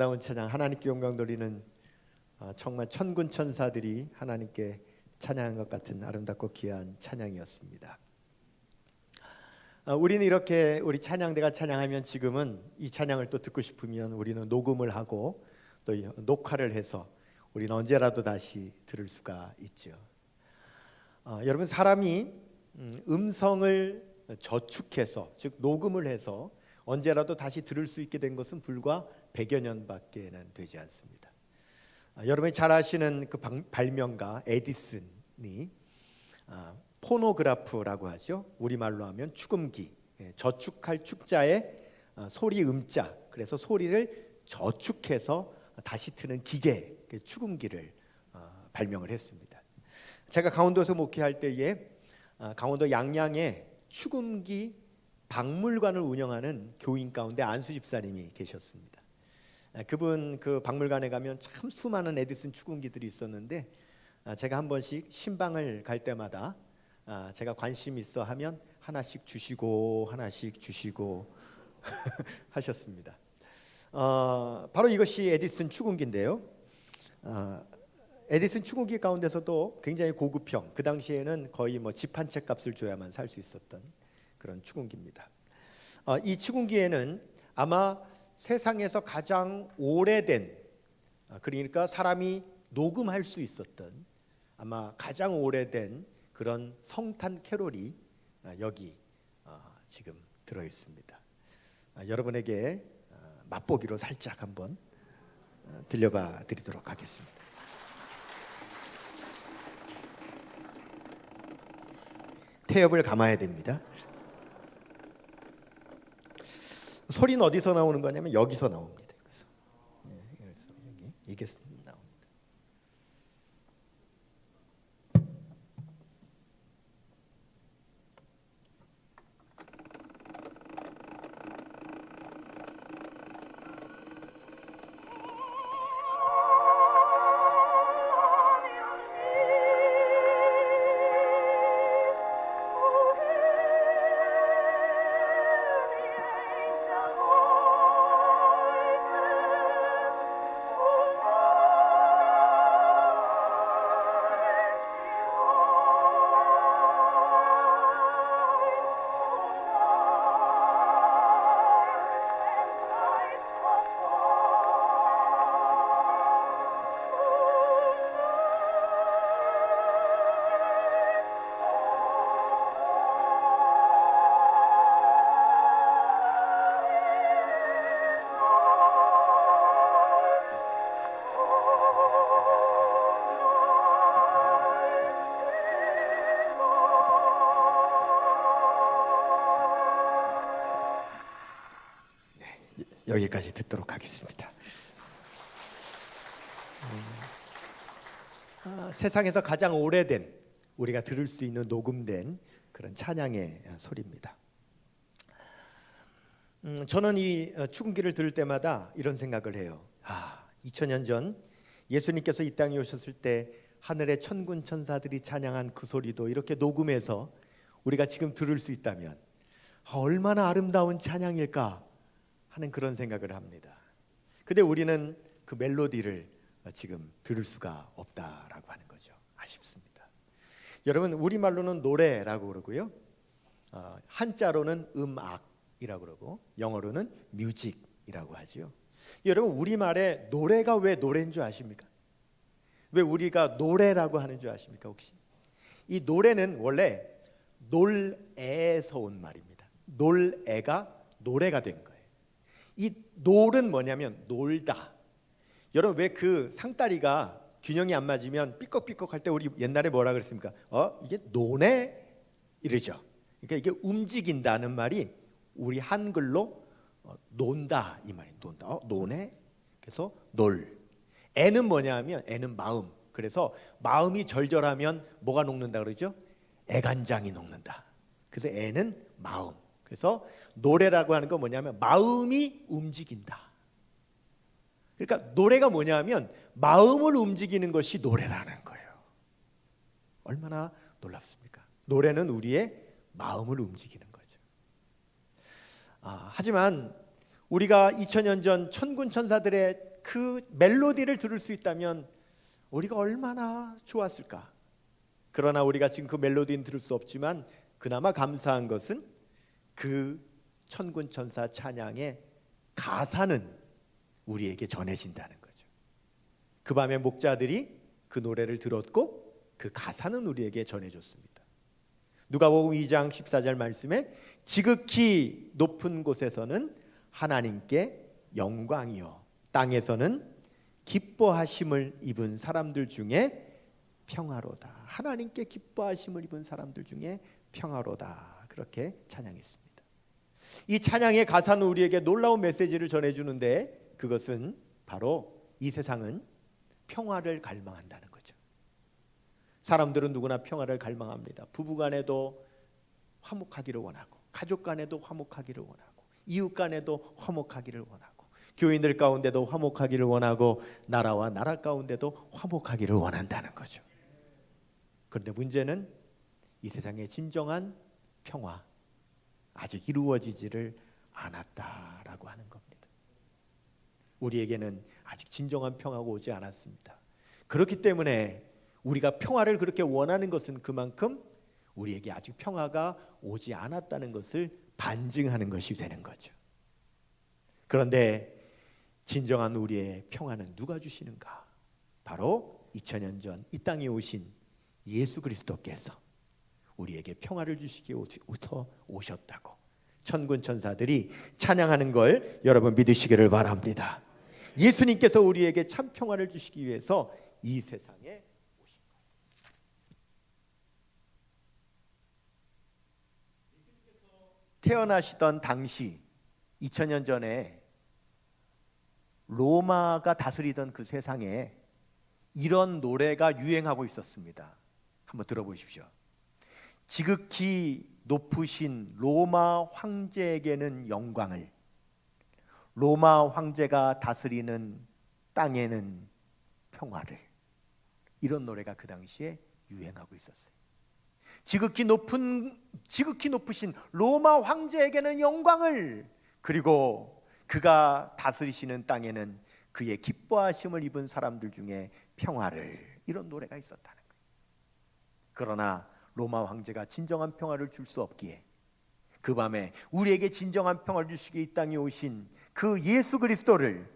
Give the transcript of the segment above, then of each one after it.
아름다운 찬양, 하나님께 영광 돌리는 정말 천군 천사들이 하나님께 찬양한 것 같은 아름답고 귀한 찬양이었습니다. 우리는 이렇게 우리 찬양대가 찬양하면 지금은 이 찬양을 또 듣고 싶으면 우리는 녹음을 하고 또 녹화를 해서 우리는 언제라도 다시 들을 수가 있죠. 여러분, 사람이 음성을 저축해서, 즉 녹음을 해서 언제라도 다시 들을 수 있게 된 것은 불과 100여 년밖에는 되지 않습니다. 여러분이 잘 아시는 그 발명가 에디슨이 포노그래프라고 하죠. 우리말로 하면 축음기, 저축할 축자에 소리 음자, 그래서 소리를 저축해서 다시 트는 기계, 축음기를 발명을 했습니다. 제가 강원도에서 목회할 때에 강원도 양양에 축음기 박물관을 운영하는 교인 가운데 안수 집사님이 계셨습니다. 그분 그 박물관에 가면 참 수많은 에디슨 축음기들이 있었는데 제가 한 번씩 신방을 갈 때마다 제가 관심 있어 하면 하나씩 주시고 하나씩 주시고 하셨습니다. 바로 이것이 에디슨 축음기인데요. 에디슨 축음기 가운데서도 굉장히 고급형, 그 당시에는 거의 집 한 채 값을 줘야만 살 수 있었던 그런 축음기입니다. 이 축음기에는 아마 세상에서 가장 오래된, 그러니까 사람이 녹음할 수 있었던 아마 가장 오래된 그런 성탄 캐롤이 여기 지금 들어 있습니다. 여러분에게 맛보기로 살짝 한번 들려봐 드리도록 하겠습니다. 태엽을 감아야 됩니다. 소리는 어디서 나오는 거냐면 여기서 나옵니다. 그래서 여기 이게 나옵니다. 여기까지 듣도록 하겠습니다. 세상에서 가장 오래된, 우리가 들을 수 있는 녹음된 그런 찬양의 소리입니다. 저는 이 축음기를 들을 때마다 이런 생각을 해요. 2000년 전 예수님께서 이 땅에 오셨을 때 하늘의 천군 천사들이 찬양한 그 소리도 이렇게 녹음해서 우리가 지금 들을 수 있다면 얼마나 아름다운 찬양일까 하는 그런 생각을 합니다. 근데 우리는 그 멜로디를 지금 들을 수가 없다라고 하는 거죠. 아쉽습니다. 여러분, 우리말로는 노래라고 그러고요, 한자로는 음악이라고 그러고 영어로는 뮤직이라고 하죠. 여러분, 우리말에 노래가 왜 노래인 줄 아십니까? 왜 우리가 노래라고 하는 줄 아십니까 혹시? 이 노래는 원래 놀에서 온 말입니다. 놀에가 노래가 된 거예요. 이 놀은 뭐냐면 놀다. 여러분, 왜 그 상다리가 균형이 안 맞으면 삐걱삐걱 할 때 우리 옛날에 뭐라 그랬습니까? 이게 노네 이러죠. 그러니까 이게 움직인다는 말이 우리 한글로 논다 이 말이에요. 논다. 노네. 그래서 놀. 애는 뭐냐면 애는 마음. 그래서 마음이 절절하면 뭐가 녹는다 그러죠? 애간장이 녹는다. 그래서 애는 마음. 그래서 노래라고 하는 건 뭐냐면 마음이 움직인다. 그러니까 노래가 뭐냐면 마음을 움직이는 것이 노래라는 거예요. 얼마나 놀랍습니까? 노래는 우리의 마음을 움직이는 거죠. 하지만 우리가 2000년 전 천군 천사들의 그 멜로디를 들을 수 있다면 우리가 얼마나 좋았을까. 그러나 우리가 지금 그 멜로디는 들을 수 없지만 그나마 감사한 것은 그 천군 천사 찬양의 가사는 우리에게 전해진다는 거죠. 그 밤에 목자들이 그 노래를 들었고 그 가사는 우리에게 전해졌습니다. 누가복음 2장 14절 말씀에 지극히 높은 곳에서는 하나님께 영광이요 땅에서는 기뻐하심을 입은 사람들 중에 평화로다. 하나님께 기뻐하심을 입은 사람들 중에 평화로다. 그렇게 찬양했습니다. 이 찬양의 가사는 우리에게 놀라운 메시지를 전해주는데 그것은 바로 이 세상은 평화를 갈망한다는 거죠. 사람들은 누구나 평화를 갈망합니다. 부부간에도 화목하기를 원하고, 가족간에도 화목하기를 원하고, 이웃간에도 화목하기를 원하고, 교인들 가운데도 화목하기를 원하고, 나라와 나라 가운데도 화목하기를 원한다는 거죠. 그런데 문제는 이 세상의 진정한 평화 아직 이루어지지를 않았다라고 하는 겁니다. 우리에게는 아직 진정한 평화가 오지 않았습니다. 그렇기 때문에 우리가 평화를 그렇게 원하는 것은 그만큼 우리에게 아직 평화가 오지 않았다는 것을 반증하는 것이 되는 거죠. 그런데 진정한 우리의 평화는 누가 주시는가? 바로 2000년 전 이 땅에 오신 예수 그리스도께서 우리에게 평화를 주시기에 오셨다고 천군 천사들이 찬양하는 걸 여러분 믿으시기를 바랍니다. 예수님께서 우리에게 참 평화를 주시기 위해서 이 세상에 오신 거예요. 태어나시던 당시 2000년 전에 로마가 다스리던 그 세상에 이런 노래가 유행하고 있었습니다. 한번 들어보십시오. 지극히 높으신 로마 황제에게는 영광을, 로마 황제가 다스리는 땅에는 평화를. 이런 노래가 그 당시에 유행하고 있었어요. 지극히 높으신 로마 황제에게는 영광을, 그리고 그가 다스리시는 땅에는 그의 기뻐하심을 입은 사람들 중에 평화를. 이런 노래가 있었다는 거예요. 그러나 로마 황제가 진정한 평화를 줄 수 없기에 그 밤에 우리에게 진정한 평화를 주시기 이 땅에 오신 그 예수 그리스도를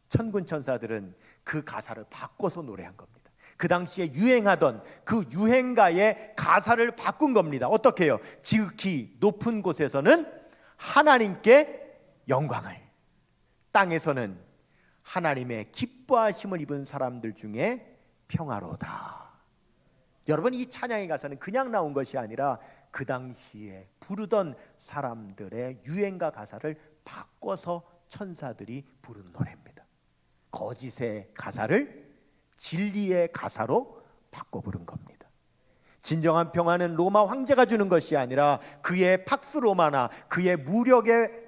천군 천사들은 그 가사를 바꿔서 노래한 겁니다. 그 당시에 유행하던 그 유행가의 가사를 바꾼 겁니다. 어떻게 해요? 지극히 높은 곳에서는 하나님께 영광을, 땅에서는 하나님의 기뻐하심을 입은 사람들 중에 평화로다. 여러분, 이 찬양의 가사는 그냥 나온 것이 아니라 그 당시에 부르던 사람들의 유행가 가사를 바꿔서 천사들이 부른 노래입니다. 거짓의 가사를 진리의 가사로 바꿔 부른 겁니다. 진정한 평화는 로마 황제가 주는 것이 아니라 그의 팍스 로마나 그의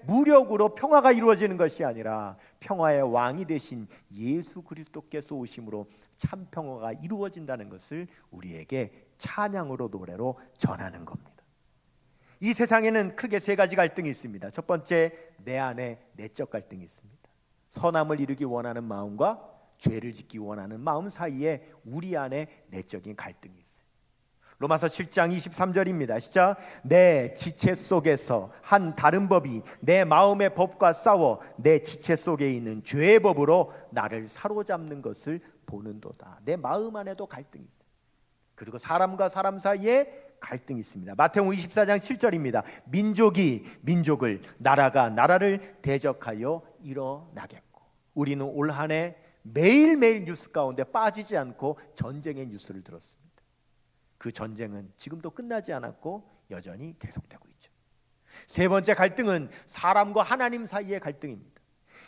무력으로 평화가 이루어지는 것이 아니라 평화의 왕이 되신 예수 그리스도께서 오심으로 참 평화가 이루어진다는 것을 우리에게 찬양으로 노래로 전하는 겁니다. 이 세상에는 크게 세 가지 갈등이 있습니다. 첫 번째, 내 안에 내적 갈등이 있습니다. 선함을 이루기 원하는 마음과 죄를 짓기 원하는 마음 사이에 우리 안에 내적인 갈등이 있어요. 로마서 7장 23절입니다. 시작. 내 지체 속에서 한 다른 법이 내 마음의 법과 싸워 내 지체 속에 있는 죄의 법으로 나를 사로잡는 것을 보는도다. 내 마음 안에도 갈등이 있어요. 그리고 사람과 사람 사이에 갈등이 있습니다. 마태복음 24장 7절입니다. 민족이 민족을, 나라가 나라를 대적하여 일어나겠고. 우리는 올 한 해 매일매일 뉴스 가운데 빠지지 않고 전쟁의 뉴스를 들었습니다. 그 전쟁은 지금도 끝나지 않았고 여전히 계속되고 있죠. 세 번째 갈등은 사람과 하나님 사이의 갈등입니다.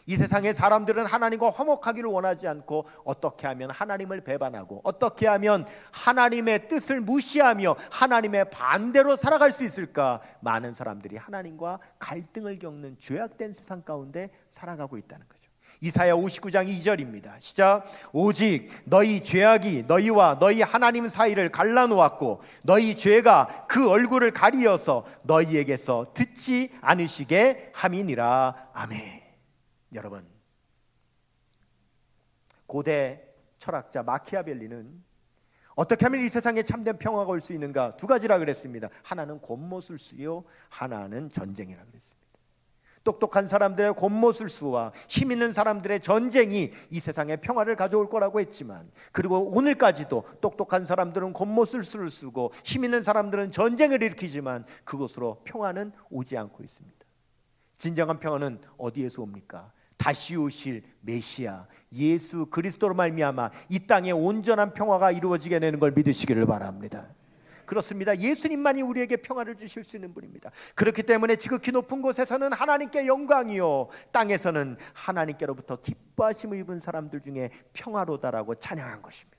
이 세상의 사람들은 하나님과 화목하기를 원하지 않고 어떻게 하면 하나님을 배반하고 어떻게 하면 하나님의 뜻을 무시하며 하나님의 반대로 살아갈 수 있을까? 많은 사람들이 하나님과 갈등을 겪는 죄악된 세상 가운데 살아가고 있다는 거죠. 이사야 59장 2절입니다. 시작. 오직 너희 죄악이 너희와 너희 하나님 사이를 갈라놓았고 너희 죄가 그 얼굴을 가리어서 너희에게서 듣지 않으시게 함이니라. 아멘. 여러분, 고대 철학자 마키아벨리는 어떻게 하면 이 세상에 참된 평화가 올 수 있는가 두 가지라 그랬습니다. 하나는 곤모술수요, 하나는 전쟁이라 그랬습니다. 똑똑한 사람들의 곤모술수와 힘 있는 사람들의 전쟁이 이 세상에 평화를 가져올 거라고 했지만, 그리고 오늘까지도 똑똑한 사람들은 곤모술수를 쓰고 힘 있는 사람들은 전쟁을 일으키지만 그것으로 평화는 오지 않고 있습니다. 진정한 평화는 어디에서 옵니까? 다시 오실 메시아 예수 그리스도로 말미암아 이 땅에 온전한 평화가 이루어지게 되는 걸 믿으시기를 바랍니다. 그렇습니다. 예수님만이 우리에게 평화를 주실 수 있는 분입니다. 그렇기 때문에 지극히 높은 곳에서는 하나님께 영광이요, 땅에서는 하나님께로부터 기뻐하심을 입은 사람들 중에 평화로다라고 찬양한 것입니다.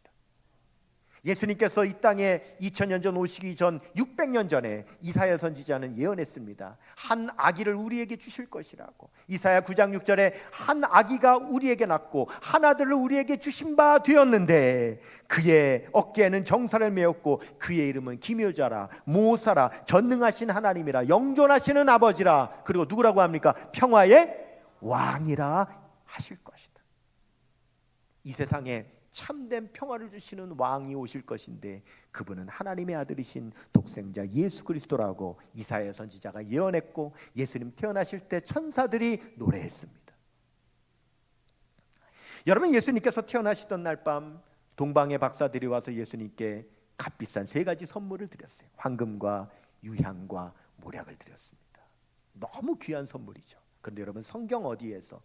예수님께서 이 땅에 2000년 전 오시기 전 600년 전에 이사야 선지자는 예언했습니다. 한 아기를 우리에게 주실 것이라고. 이사야 9장 6절에 한 아기가 우리에게 낳고 한 아들을 우리에게 주신 바 되었는데 그의 어깨에는 정사를 메었고 그의 이름은 기묘자라, 모사라, 전능하신 하나님이라, 영존하시는 아버지라, 그리고 누구라고 합니까? 평화의 왕이라 하실 것이다. 이 세상에 참된 평화를 주시는 왕이 오실 것인데 그분은 하나님의 아들이신 독생자 예수 그리스도라고 이사야 선지자가 예언했고, 예수님 태어나실 때 천사들이 노래했습니다. 여러분, 예수님께서 태어나시던 날 밤 동방의 박사들이 와서 예수님께 값비싼 세 가지 선물을 드렸어요. 황금과 유향과 모략을 드렸습니다. 너무 귀한 선물이죠. 그런데 여러분, 성경 어디에서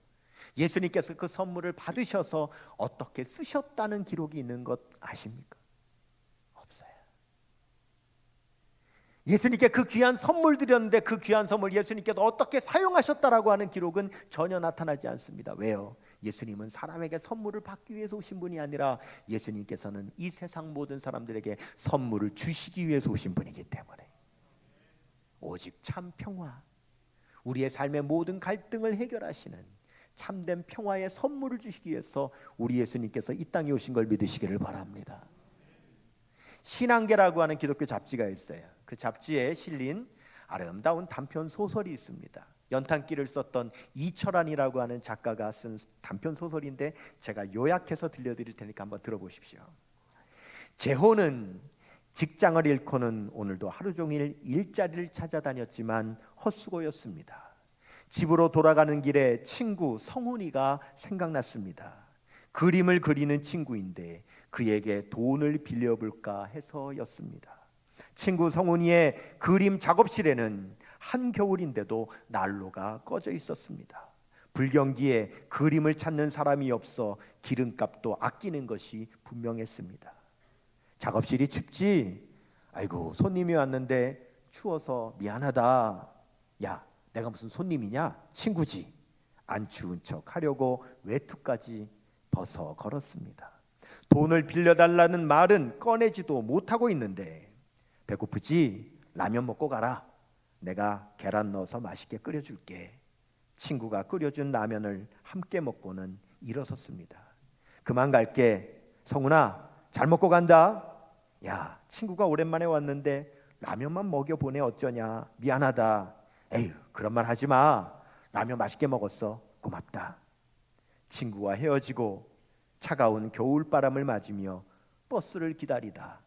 예수님께서 그 선물을 받으셔서 어떻게 쓰셨다는 기록이 있는 것 아십니까? 없어요. 예수님께 그 귀한 선물 드렸는데 그 귀한 선물 예수님께서 어떻게 사용하셨다라고 하는 기록은 전혀 나타나지 않습니다. 왜요? 예수님은 사람에게 선물을 받기 위해서 오신 분이 아니라 예수님께서는 이 세상 모든 사람들에게 선물을 주시기 위해서 오신 분이기 때문에, 오직 참 평화, 우리의 삶의 모든 갈등을 해결하시는 참된 평화의 선물을 주시기 위해서 우리 예수님께서 이 땅에 오신 걸 믿으시기를 바랍니다. 신앙계라고 하는 기독교 잡지가 있어요. 그 잡지에 실린 아름다운 단편 소설이 있습니다. 연탄기를 썼던 이철환이라고 하는 작가가 쓴 단편 소설인데 제가 요약해서 들려드릴 테니까 한번 들어보십시오. 재호는 직장을 잃고는 오늘도 하루 종일 일자리를 찾아다녔지만 헛수고였습니다. 집으로 돌아가는 길에 친구 성훈이가 생각났습니다. 그림을 그리는 친구인데 그에게 돈을 빌려볼까 해서였습니다. 친구 성훈이의 그림 작업실에는 한겨울인데도 난로가 꺼져 있었습니다. 불경기에 그림을 찾는 사람이 없어 기름값도 아끼는 것이 분명했습니다. 작업실이 춥지? 아이고, 손님이 왔는데 추워서 미안하다. 야, 내가 무슨 손님이냐? 친구지. 안 추운 척 하려고 외투까지 벗어 걸었습니다. 돈을 빌려달라는 말은 꺼내지도 못하고 있는데, 배고프지? 라면 먹고 가라. 내가 계란 넣어서 맛있게 끓여줄게. 친구가 끓여준 라면을 함께 먹고는 일어섰습니다. 그만 갈게. 성훈아, 잘 먹고 간다. 야, 친구가 오랜만에 왔는데 라면만 먹여보내 어쩌냐. 미안하다. 에휴, 그런 말 하지 마. 라면 맛있게 먹었어. 고맙다. 친구와 헤어지고 차가운 겨울바람을 맞으며 버스를 기다리다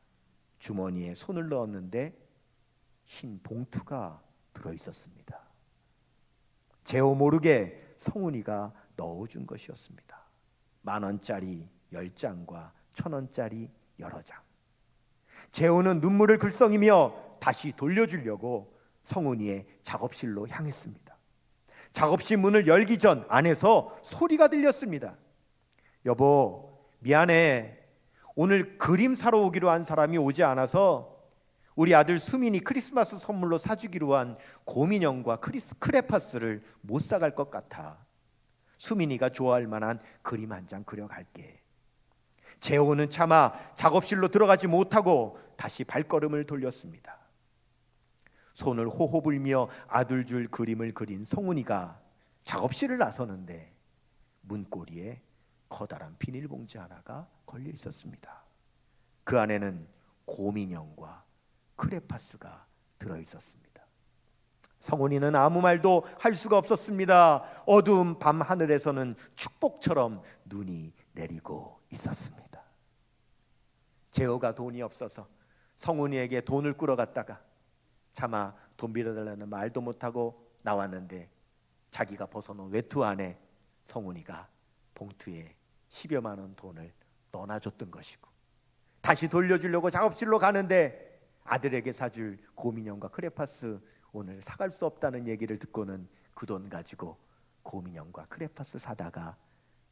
주머니에 손을 넣었는데 흰 봉투가 들어있었습니다. 제호 모르게 성훈이가 넣어준 것이었습니다. 10,000원짜리 10장과 1,000원짜리 여러 장. 제호는 눈물을 글썽이며 다시 돌려주려고 성훈이의 작업실로 향했습니다. 작업실 문을 열기 전 안에서 소리가 들렸습니다. 여보, 미안해. 오늘 그림 사러 오기로 한 사람이 오지 않아서 우리 아들 수민이 크리스마스 선물로 사주기로 한 곰인형과 크레파스를 못 사갈 것 같아. 수민이가 좋아할 만한 그림 한 장 그려갈게. 재호는 차마 작업실로 들어가지 못하고 다시 발걸음을 돌렸습니다. 손을 호호 불며 아들 줄 그림을 그린 성훈이가 작업실을 나서는데 문고리에 커다란 비닐봉지 하나가 걸려 있었습니다. 그 안에는 곰인형과 크레파스가 들어 있었습니다. 성훈이는 아무 말도 할 수가 없었습니다. 어두운 밤 하늘에서는 축복처럼 눈이 내리고 있었습니다. 제호가 돈이 없어서 성훈이에게 돈을 꾸러갔다가 차마 돈 빌려달라는 말도 못하고 나왔는데 자기가 벗어놓은 외투 안에 성훈이가 봉투에 10여만 원 돈을 넣어놔줬던 것이고, 다시 돌려주려고 작업실로 가는데 아들에게 사줄 곰인형과 크레파스 오늘 사갈 수 없다는 얘기를 듣고는 그 돈 가지고 곰인형과 크레파스 사다가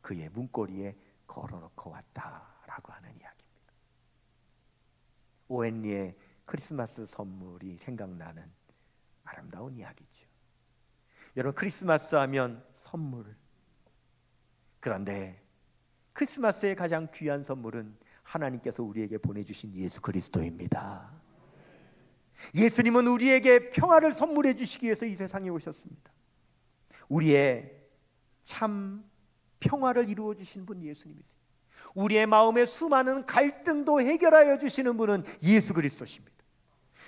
그의 문고리에 걸어놓고 왔다라고 하는 이야기입니다. 오헨리의 크리스마스 선물이 생각나는 아름다운 이야기죠. 여러분, 크리스마스 하면 선물. 그런데 크리스마스의 가장 귀한 선물은 하나님께서 우리에게 보내주신 예수 그리스도입니다. 예수님은 우리에게 평화를 선물해 주시기 위해서 이 세상에 오셨습니다. 우리의 참 평화를 이루어 주신 분 예수님이세요. 우리의 마음의 수많은 갈등도 해결하여 주시는 분은 예수 그리스도십니다.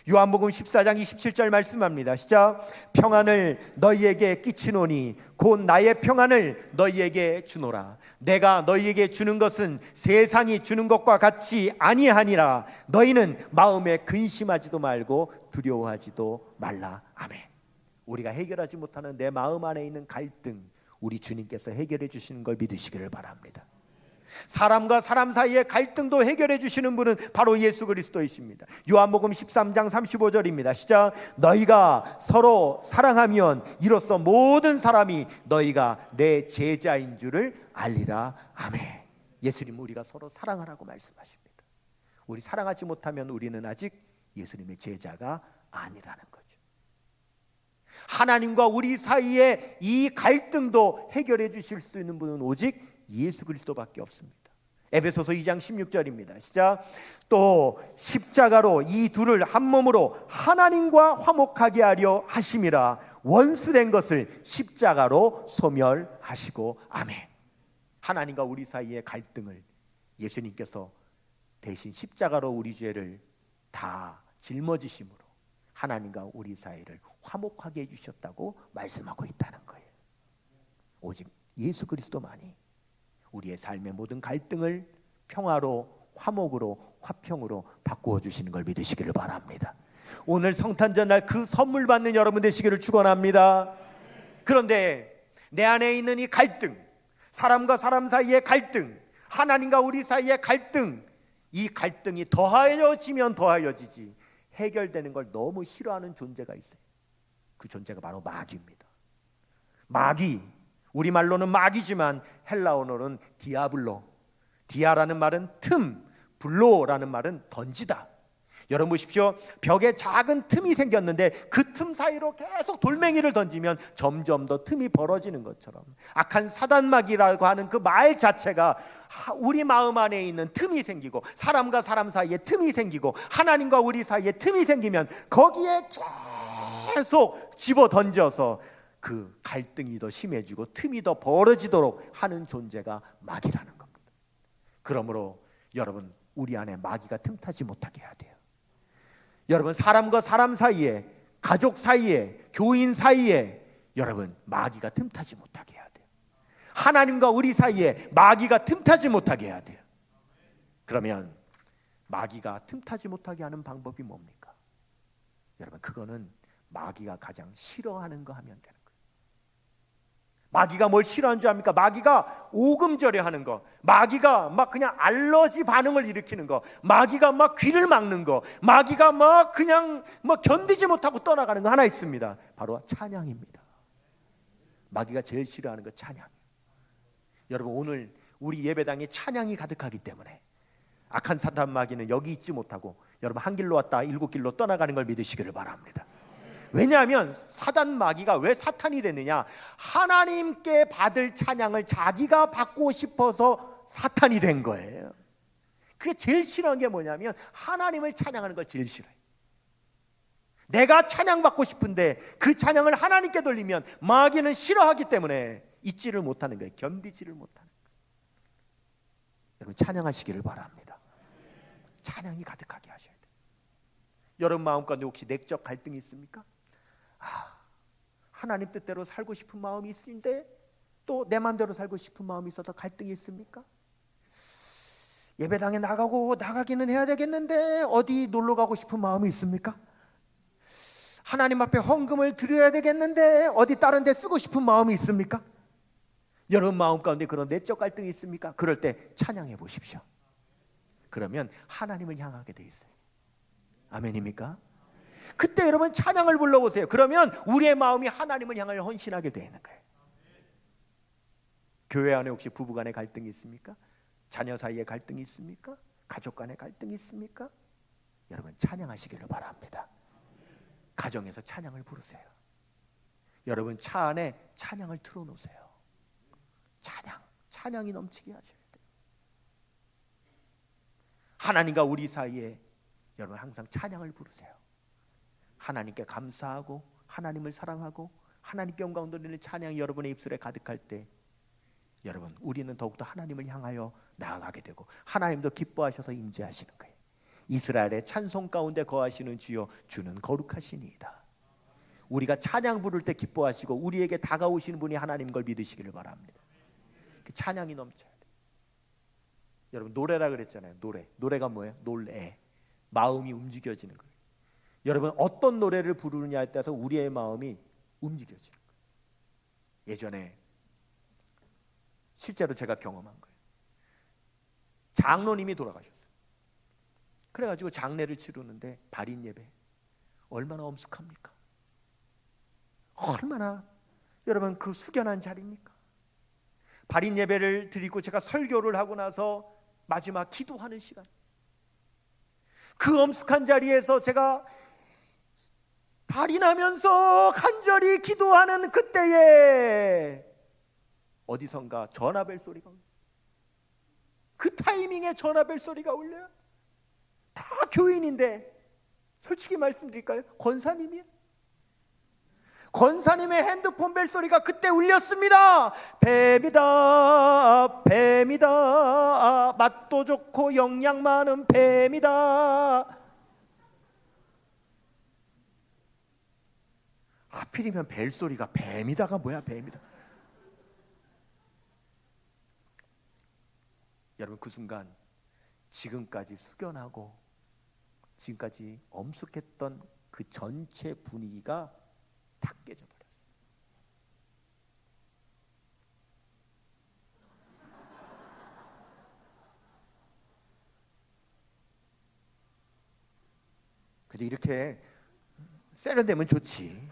요한복음 14장 27절 말씀합니다. 시작. 평안을 너희에게 끼치노니 곧 나의 평안을 너희에게 주노라. 내가 너희에게 주는 것은 세상이 주는 것과 같이 아니하니라. 너희는 마음에 근심하지도 말고 두려워하지도 말라. 아멘. 우리가 해결하지 못하는 내 마음 안에 있는 갈등, 우리 주님께서 해결해 주시는 걸 믿으시기를 바랍니다. 사람과 사람 사이의 갈등도 해결해 주시는 분은 바로 예수 그리스도이십니다. 요한복음 13장 35절입니다. 시작. 너희가 서로 사랑하면 이로써 모든 사람이 너희가 내 제자인 줄을 알리라. 아멘. 예수님은 우리가 서로 사랑하라고 말씀하십니다. 우리 사랑하지 못하면 우리는 아직 예수님의 제자가 아니라는 거죠. 하나님과 우리 사이의 이 갈등도 해결해 주실 수 있는 분은 오직 예수 그리스도밖에 없습니다. 에베소서 2장 16절입니다. 시작. 또 십자가로 이 둘을 한 몸으로 하나님과 화목하게 하려 하심이라. 원수된 것을 십자가로 소멸하시고. 아멘. 하나님과 우리 사이의 갈등을 예수님께서 대신 십자가로 우리 죄를 다 짊어지심으로 하나님과 우리 사이를 화목하게 해주셨다고 말씀하고 있다는 거예요. 오직 예수 그리스도만이 우리의 삶의 모든 갈등을 평화로, 화목으로, 화평으로 바꾸어 주시는 걸 믿으시기를 바랍니다. 오늘 성탄절날 그 선물 받는 여러분 되시기를 축원합니다. 그런데 내 안에 있는 이 갈등, 사람과 사람 사이의 갈등, 하나님과 우리 사이의 갈등, 이 갈등이 더하여지면 더하여지지 해결되는 걸 너무 싫어하는 존재가 있어요. 그 존재가 바로 마귀입니다. 마귀, 우리말로는 마귀지만 헬라어로는 디아블로. 디아라는 말은 틈, 블로라는 말은 던지다. 여러분 보십시오. 벽에 작은 틈이 생겼는데 그 틈 사이로 계속 돌멩이를 던지면 점점 더 틈이 벌어지는 것처럼 악한 사단마귀라고 하는 그 말 자체가 우리 마음 안에 있는 틈이 생기고, 사람과 사람 사이에 틈이 생기고, 하나님과 우리 사이에 틈이 생기면 거기에 계속 집어 던져서 그 갈등이 더 심해지고 틈이 더 벌어지도록 하는 존재가 마귀라는 겁니다. 그러므로 여러분, 우리 안에 마귀가 틈타지 못하게 해야 돼요. 여러분, 사람과 사람 사이에, 가족 사이에, 교인 사이에 여러분 마귀가 틈타지 못하게 해야 돼요. 하나님과 우리 사이에 마귀가 틈타지 못하게 해야 돼요. 그러면 마귀가 틈타지 못하게 하는 방법이 뭡니까? 여러분, 그거는 마귀가 가장 싫어하는 거 하면 되는 거예요. 마귀가 뭘 싫어하는 줄 압니까? 마귀가 오금절에 하는 거, 마귀가 막 그냥 알러지 반응을 일으키는 거, 마귀가 막 귀를 막는 거, 마귀가 막 그냥 견디지 못하고 떠나가는 거 하나 있습니다. 바로 찬양입니다. 마귀가 제일 싫어하는 거 찬양. 여러분, 오늘 우리 예배당에 찬양이 가득하기 때문에 악한 사탄 마귀는 여기 있지 못하고 여러분 한 길로 왔다 일곱 길로 떠나가는 걸 믿으시기를 바랍니다. 왜냐하면 사단 마귀가 왜 사탄이 됐느냐? 하나님께 받을 찬양을 자기가 받고 싶어서 사탄이 된 거예요. 그게 제일 싫어하는 게 뭐냐면 하나님을 찬양하는 걸 제일 싫어해요. 내가 찬양받고 싶은데 그 찬양을 하나님께 돌리면 마귀는 싫어하기 때문에 잊지를 못하는 거예요. 견디지를 못하는 거예요. 여러분, 찬양하시기를 바랍니다. 찬양이 가득하게 하셔야 돼요. 여러분 마음 가운데 혹시 내적 갈등이 있습니까? 하나님 뜻대로 살고 싶은 마음이 있는데 또 내 마음대로 살고 싶은 마음이 있어서 갈등이 있습니까? 예배당에 나가기는 해야 되겠는데 어디 놀러 가고 싶은 마음이 있습니까? 하나님 앞에 헌금을 드려야 되겠는데 어디 다른 데 쓰고 싶은 마음이 있습니까? 여러분 마음 가운데 그런 내적 갈등이 있습니까? 그럴 때 찬양해 보십시오. 그러면 하나님을 향하게 돼 있어요. 아멘입니까? 그때 여러분 찬양을 불러보세요. 그러면 우리의 마음이 하나님을 향하여 헌신하게 되는 거예요. 교회 안에 혹시 부부 간에 갈등이 있습니까? 자녀 사이에 갈등이 있습니까? 가족 간에 갈등이 있습니까? 여러분 찬양하시기를 바랍니다. 가정에서 찬양을 부르세요. 여러분 차 안에 찬양을 틀어놓으세요. 찬양이 넘치게 하셔야 돼요. 하나님과 우리 사이에 여러분 항상 찬양을 부르세요. 하나님께 감사하고 하나님을 사랑하고 하나님께 영광 돌리는 찬양이 여러분의 입술에 가득할 때 여러분 우리는 더욱더 하나님을 향하여 나아가게 되고 하나님도 기뻐하셔서 임재하시는 거예요. 이스라엘의 찬송 가운데 거하시는 주여 주는 거룩하시니이다. 우리가 찬양 부를 때 기뻐하시고 우리에게 다가오시는 분이 하나님인 걸 믿으시기를 바랍니다. 그 찬양이 넘쳐야 돼요. 여러분 노래라 그랬잖아요. 노래가 뭐예요? 놀래. 마음이 움직여지는 거예요. 여러분 어떤 노래를 부르느냐에 따라서 우리의 마음이 움직여지는 거예요. 예전에 실제로 제가 경험한 거예요. 장로님이 돌아가셨어요. 그래가지고 장례를 치르는데 발인 예배 얼마나 엄숙합니까? 얼마나 여러분 그 숙연한 자리입니까? 발인 예배를 드리고 제가 설교를 하고 나서 마지막 기도하는 시간, 그 엄숙한 자리에서 제가 발인하면서 간절히 기도하는 그때에 어디선가 전화벨 소리가 울려요. 그 타이밍에 전화벨 소리가 울려요. 다 교인인데 솔직히 말씀드릴까요? 권사님이에요. 권사님의 핸드폰 벨 소리가 그때 울렸습니다. 뱀이다, 뱀이다, 맛도 좋고 영양 많은 뱀이다. 하필이면 벨 소리가 뱀이다가 뭐야? 뱀이다. 여러분 그 순간 지금까지 숙연하고 지금까지 엄숙했던 그 전체 분위기가 다 깨져버렸어요. 근데 이렇게 세련되면 좋지.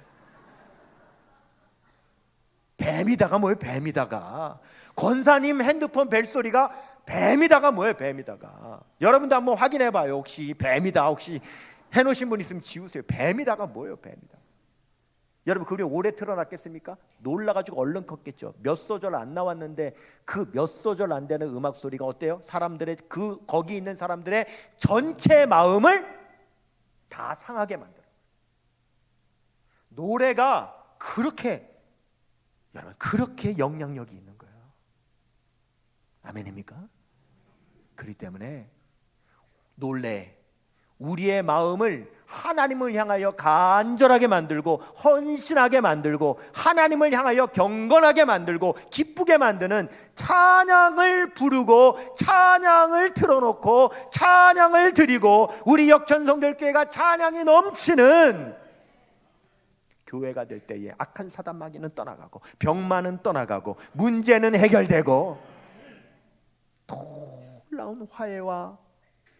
뱀이다가 뭐예요? 뱀이다가. 권사님 핸드폰 벨소리가 뱀이다가 뭐예요? 뱀이다가. 여러분도 한번 확인해봐요. 혹시 뱀이다 혹시 해놓으신 분 있으면 지우세요. 뱀이다가 뭐예요? 뱀이다. 여러분 그게 오래 틀어놨겠습니까? 놀라가지고 얼른 컸겠죠. 몇 소절 안 나왔는데 그 몇 소절 안 되는 음악 소리가 어때요? 사람들의 거기 있는 사람들의 전체 마음을 다 상하게 만들어요. 노래가 여러분 그렇게 영향력이 있는 거예요. 아멘입니까? 그렇기 때문에 우리의 마음을 하나님을 향하여 간절하게 만들고 헌신하게 만들고 하나님을 향하여 경건하게 만들고 기쁘게 만드는 찬양을 부르고 찬양을 틀어놓고 찬양을 드리고 우리 역전성결교회가 찬양이 넘치는 교회가 될 때에 악한 사단 마귀는 떠나가고 병만은 떠나가고 문제는 해결되고 놀라운 화해와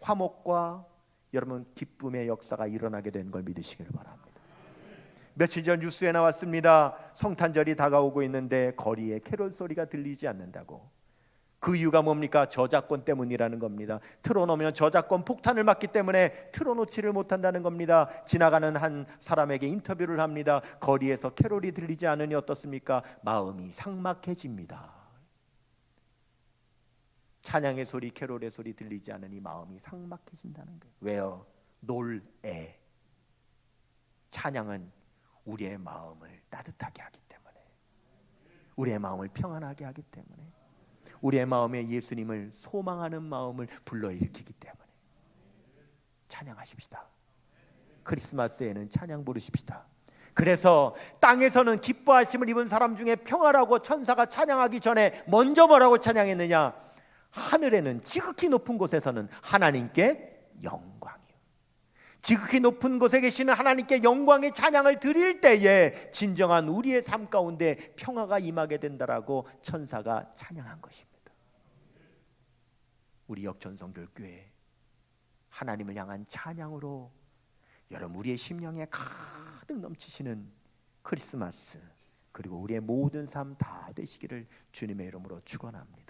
화목과 여러분 기쁨의 역사가 일어나게 되는 걸 믿으시기를 바랍니다. 며칠 전 뉴스에 나왔습니다. 성탄절이 다가오고 있는데 거리에 캐롤 소리가 들리지 않는다고. 그 이유가 뭡니까? 저작권 때문이라는 겁니다. 틀어놓으면 저작권 폭탄을 맞기 때문에 틀어놓지를 못한다는 겁니다. 지나가는 한 사람에게 인터뷰를 합니다. 거리에서 캐롤이 들리지 않으니 어떻습니까? 마음이 삭막해집니다. 찬양의 소리, 캐롤의 소리 들리지 않으니 마음이 삭막해진다는 거예요. 왜요? 놀에. 찬양은 우리의 마음을 따뜻하게 하기 때문에, 우리의 마음을 평안하게 하기 때문에, 우리의 마음에 예수님을 소망하는 마음을 불러일으키기 때문에 찬양하십시다. 크리스마스에는 찬양 부르십시다. 그래서 땅에서는 기뻐하심을 입은 사람 중에 평화라고 천사가 찬양하기 전에 먼저 뭐라고 찬양했느냐? 하늘에는 지극히 높은 곳에서는 하나님께 영광이요. 지극히 높은 곳에 계시는 하나님께 영광의 찬양을 드릴 때에 진정한 우리의 삶 가운데 평화가 임하게 된다라고 천사가 찬양한 것입니다. 우리 역전성결교회 하나님을 향한 찬양으로 여러분 우리의 심령에 가득 넘치시는 크리스마스 그리고 우리의 모든 삶 다 되시기를 주님의 이름으로 축원합니다.